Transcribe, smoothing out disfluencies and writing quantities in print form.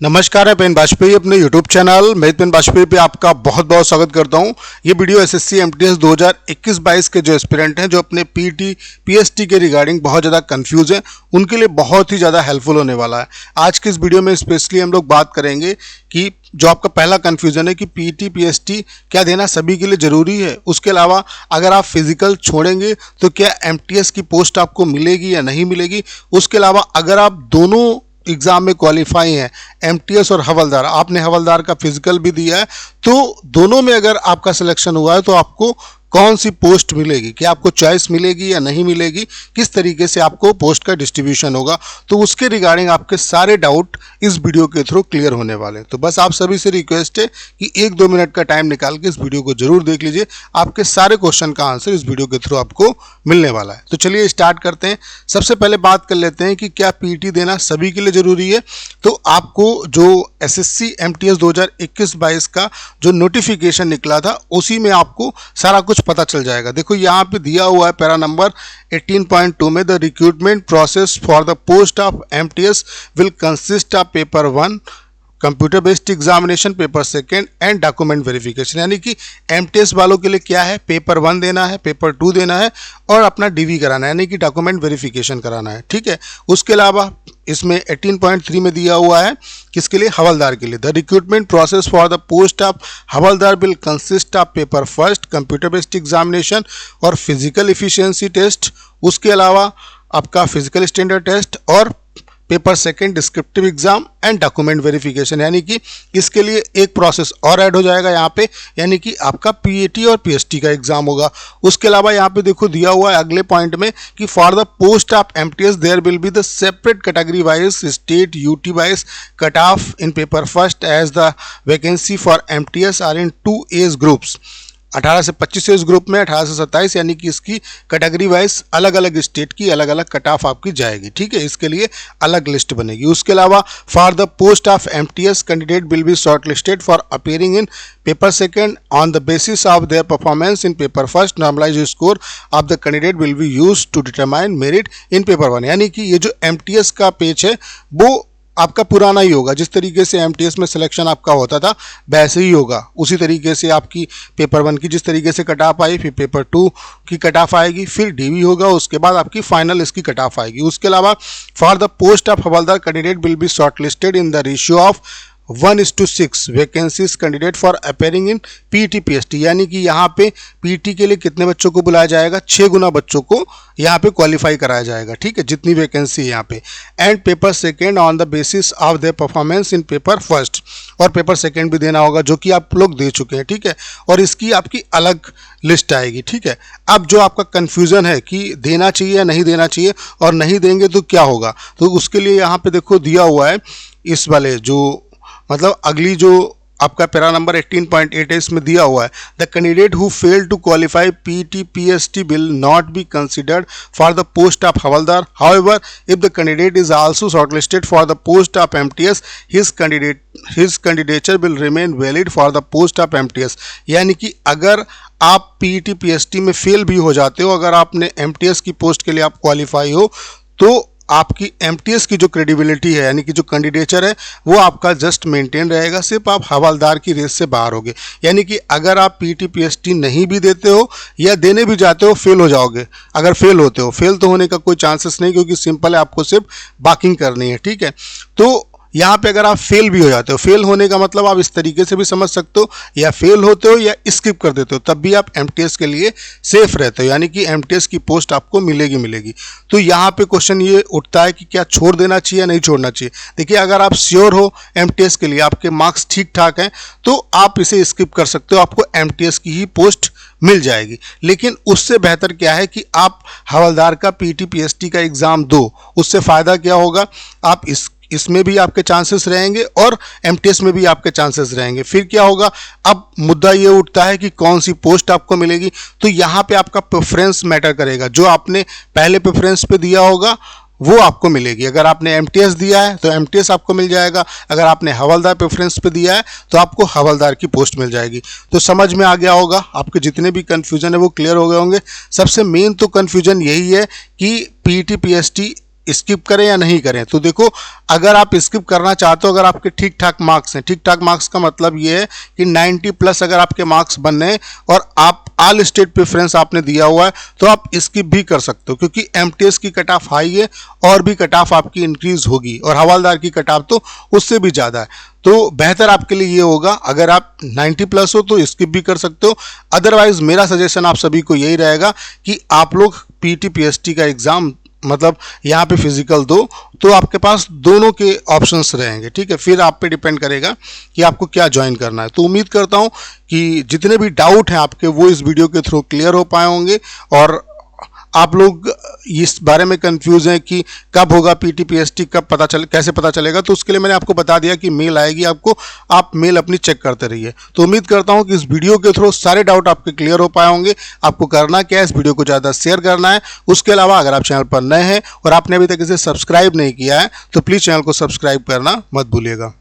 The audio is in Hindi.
नमस्कार, मैं पेन वाजपेयी अपने YouTube चैनल मैं पेन वाजपेयी पे आपका बहुत बहुत स्वागत करता हूं। ये वीडियो एसएससी एमटीएस 2021-22 के जो एस्पिरेंट हैं, जो अपने पीटी पीएसटी के रिगार्डिंग बहुत ज़्यादा कंफ्यूज हैं, उनके लिए बहुत ही ज़्यादा हेल्पफुल होने वाला है। आज के इस वीडियो में स्पेशली हम लोग बात करेंगे कि जो आपका पहला कन्फ्यूजन है कि पीटी पीएसटी क्या देना सभी के लिए ज़रूरी है। उसके अलावा अगर आप फिजिकल छोड़ेंगे तो क्या एमटीएस की पोस्ट आपको मिलेगी या नहीं मिलेगी। उसके अलावा अगर आप दोनों एग्जाम में क्वालिफाई हैं, एमटीएस और हवलदार, आपने हवलदार का फिजिकल भी दिया है, तो दोनों में अगर आपका सिलेक्शन हुआ है तो आपको कौन सी पोस्ट मिलेगी, क्या आपको चॉइस मिलेगी या नहीं मिलेगी, किस तरीके से आपको पोस्ट का डिस्ट्रीब्यूशन होगा, तो उसके रिगार्डिंग आपके सारे डाउट इस वीडियो के थ्रू क्लियर होने वाले हैं। तो बस आप सभी से रिक्वेस्ट है कि 1-2 मिनट का टाइम निकाल के इस वीडियो को जरूर देख लीजिए। आपके सारे क्वेश्चन का आंसर इस वीडियो के थ्रू आपको मिलने वाला है। तो चलिए स्टार्ट करते हैं। सबसे पहले बात कर लेते हैं कि क्या पीटी देना सभी के लिए जरूरी है। तो आपको जो एसएससी एमटीएस 2021-22 का जो नोटिफिकेशन निकला था, उसी में आपको सारा कुछ पता चल जाएगा। देखो यहाँ पे दिया हुआ है पैरा नंबर 18.2 में, the recruitment process for the post of MTS will consist of paper 1 computer based examination, paper 2 and document verification. यानी कि एमटीएस वालों के लिए क्या है, पेपर 1 देना है, पेपर 2 देना है और अपना डीवी कराना है, यानी कि डॉक्यूमेंट वेरिफिकेशन कराना है। ठीक है। उसके अलावा इसमें 18.3 में दिया हुआ है किसके लिए, हवलदार के लिए, the recruitment process for the post of havildar will consist of paper 1 computer based examination और फिजिकल इफिशियंसी टेस्ट। उसके अलावा आपका फिजिकल स्टैंडर्ड टेस्ट और paper 2 descriptive exam and document verification. यानी कि इसके लिए एक प्रोसेस और ऐड हो जाएगा यहाँ पे, यानी कि आपका पीएटी और पीएसटी का एग्जाम होगा। उसके अलावा यहाँ पे देखो दिया हुआ है अगले पॉइंट में कि for the post of MTS there will be the separate category wise state UT wise cut off in paper 1 as the vacancy for MTS are in 2 as groups. 18 से 25 एज ग्रुप में 18 से 27, यानी कि इसकी कैटेगरी वाइज अलग अलग स्टेट की अलग अलग कट ऑफ आपकी जाएगी। ठीक है, इसके लिए अलग लिस्ट बनेगी। उसके अलावा for the post of MTS candidate will be short listed for appearing in paper 2 on the basis of their performance in paper 1 normalized score of the candidate will be used to determine merit in paper 1। यानी कि ये जो एमटीएस का पेज है वो आपका पुराना ही होगा। जिस तरीके से एमटीएस में सिलेक्शन आपका होता था वैसे ही होगा। उसी तरीके से आपकी पेपर 1 की जिस तरीके से कट ऑफ आई, फिर पेपर 2 की कट ऑफ आएगी, फिर डीवी होगा, उसके बाद आपकी फाइनल इसकी कट ऑफ आएगी। उसके अलावा for the post of havildar candidate will be short listed in the ratio of 1:6 vacancies candidate for appearing in PT PST. यानी कि यहाँ पे पीटी के लिए कितने बच्चों को बुलाया जाएगा, 6 गुना बच्चों को यहाँ पे क्वालिफाई कराया जाएगा। ठीक है, जितनी वैकेंसी है यहाँ पे। And paper 2 on the basis of their performance in paper 1, और पेपर 2 भी देना होगा जो कि आप लोग दे चुके हैं। ठीक है, और इसकी आपकी अलग लिस्ट आएगी। ठीक है। अब जो आपका कन्फ्यूज़न है कि देना चाहिए या नहीं देना चाहिए और नहीं देंगे तो क्या होगा, तो उसके लिए यहाँ पे देखो दिया हुआ है इस वाले जो मतलब अगली जो आपका पैरा नंबर 18.8 है, इसमें दिया हुआ है the candidate who fail to qualify PT PST will not be considered for the post of havildar. However if the candidate is also shortlisted for the post of MTS his candidature will remain valid for the post of MTS. यानी कि अगर आप पीटी पीएसटी में फेल भी हो जाते हो, अगर आपने एमटीएस की पोस्ट के लिए आप क्वालिफाई हो, तो आपकी एमटीएस की जो क्रेडिबिलिटी है, यानी कि जो कैंडिडेचर है, वो आपका जस्ट मेंटेन रहेगा, सिर्फ आप हवलदार की रेस से बाहर होगे। यानी कि अगर आप पीटी पीएसटी नहीं भी देते हो या देने भी जाते हो, फेल हो जाओगे। अगर फेल होते हो, फेल तो होने का कोई चांसेस नहीं, क्योंकि सिंपल है, आपको सिर्फ बाकिंग करनी है। ठीक है, तो यहाँ पे अगर आप फेल भी हो जाते हो, फेल होने का मतलब आप इस तरीके से भी समझ सकते हो, या फेल होते हो या स्किप कर देते हो, तब भी आप एमटीएस के लिए सेफ रहते हो, यानी कि एमटीएस की पोस्ट आपको मिलेगी। तो यहाँ पे क्वेश्चन ये उठता है कि क्या छोड़ देना चाहिए या नहीं छोड़ना चाहिए। देखिए, अगर आप श्योर हो एमटीएस के लिए, आपके मार्क्स ठीक ठाक हैं, तो आप इसे स्किप कर सकते हो, आपको एमटीएस की ही पोस्ट मिल जाएगी। लेकिन उससे बेहतर क्या है कि आप हवलदार का पीटी पीएसटी का एग्ज़ाम दो। उससे फ़ायदा क्या होगा, आप इसमें भी आपके चांसेस रहेंगे और एमटीएस में भी आपके चांसेस रहेंगे। फिर क्या होगा, अब मुद्दा ये उठता है कि कौन सी पोस्ट आपको मिलेगी। तो यहाँ पे आपका प्रेफरेंस मैटर करेगा। जो आपने पहले प्रेफरेंस पे दिया होगा वो आपको मिलेगी। अगर आपने एमटीएस दिया है तो एमटीएस आपको मिल जाएगा, अगर आपने हवलदार प्रेफरेंस पे दिया है तो आपको हवलदार की पोस्ट मिल जाएगी। तो समझ में आ गया होगा, आपके जितने भी कन्फ्यूजन है वो क्लियर हो गए होंगे। सबसे मेन तो कन्फ्यूजन यही है कि पीटी पीएसटी स्किप करें या नहीं करें। तो देखो, अगर आप स्किप करना चाहते हो, अगर आपके ठीक ठाक मार्क्स हैं, ठीक ठाक मार्क्स का मतलब ये है कि 90 प्लस अगर आपके मार्क्स बनने और आप ऑल स्टेट प्रेफरेंस आपने दिया हुआ है, तो आप स्किप भी कर सकते हो, क्योंकि एमटीएस की कट ऑफ हाई है और भी कट ऑफ आपकी इंक्रीज होगी, और हवालदार की कट ऑफ तो उससे भी ज़्यादा है। तो बेहतर आपके लिए ये होगा, अगर आप 90 प्लस हो तो स्किप भी कर सकते हो। अदरवाइज मेरा सजेशन आप सभी को यही रहेगा कि आप लोग पीटी पीएसटी का एग्ज़ाम, मतलब यहाँ पे फिजिकल दो, तो आपके पास दोनों के ऑप्शंस रहेंगे। ठीक है, फिर आप पे डिपेंड करेगा कि आपको क्या ज्वाइन करना है। तो उम्मीद करता हूँ कि जितने भी डाउट हैं आपके वो इस वीडियो के थ्रू क्लियर हो पाए होंगे, और आप लोग इस बारे में कंफ्यूज हैं कि कब होगा पीटी पीएसटी, कब पता चले, कैसे पता चलेगा, तो उसके लिए मैंने आपको बता दिया कि मेल आएगी आपको, आप मेल अपनी चेक करते रहिए। तो उम्मीद करता हूं कि इस वीडियो के थ्रू सारे डाउट आपके क्लियर हो पाए होंगे। आपको करना क्या है, इस वीडियो को ज़्यादा शेयर करना है। उसके अलावा अगर आप चैनल पर नए हैं और आपने अभी तक इसे सब्सक्राइब नहीं किया है तो प्लीज़ चैनल को सब्सक्राइब करना मत भूलिएगा।